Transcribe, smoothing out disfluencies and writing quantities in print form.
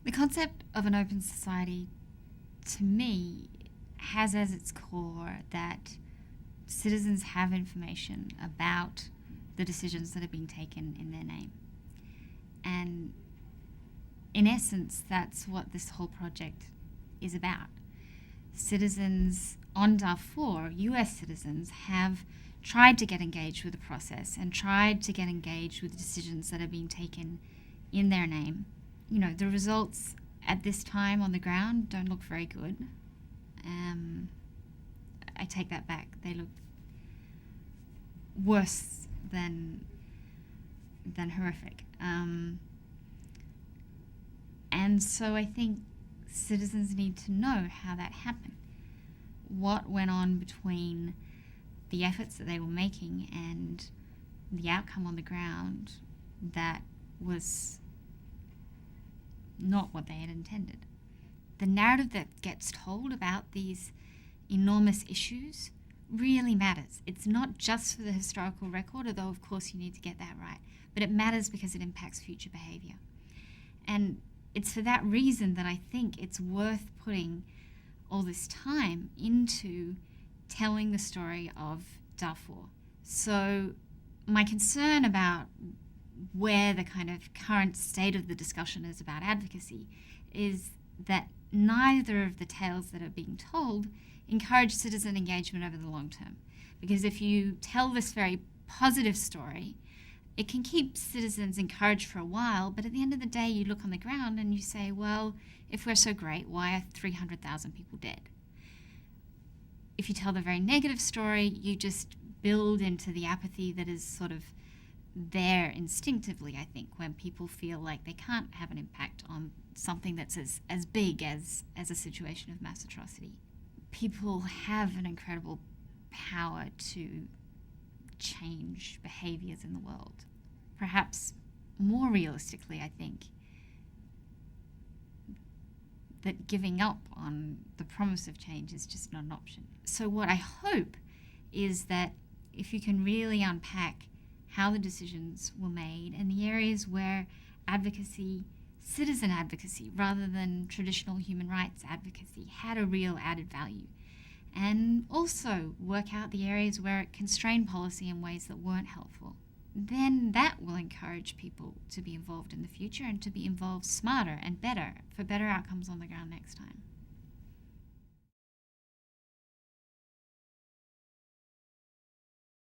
The concept of an open society, to me, has as its core that citizens have information about the decisions that are being taken in their name. And in essence, that's what this whole project is about. Citizens on Darfur, US citizens, have tried to get engaged with the process and tried to get engaged with the decisions that are being taken in their name. You know, the results at this time on the ground don't look very good. I take that back. They look worse than horrific. And so I think citizens need to know how that happened. What went on between the efforts that they were making and the outcome on the ground that was not what they had intended. The narrative that gets told about these enormous issues really matters. It's not just for the historical record, although of course you need to get that right, but it matters because it impacts future behavior. And it's for that reason that I think it's worth putting all this time into telling the story of Darfur. So my concern about where the kind of current state of the discussion is about advocacy is that neither of the tales that are being told encourage citizen engagement over the long term. Because if you tell this very positive story, it can keep citizens encouraged for a while, but at the end of the day, you look on the ground and you say, well, if we're so great, why are 300,000 people dead? If you tell the very negative story, you just build into the apathy that is sort of there instinctively, I think, when people feel like they can't have an impact on something that's as big as a situation of mass atrocity. People have an incredible power to change behaviors in the world. Perhaps more realistically, I think, that giving up on the promise of change is just not an option. So what I hope is that if you can really unpack how the decisions were made and the areas where advocacy, citizen advocacy, rather than traditional human rights advocacy, had a real added value. And also work out the areas where it constrained policy in ways that weren't helpful. Then that will encourage people to be involved in the future and to be involved smarter and better for better outcomes on the ground next time.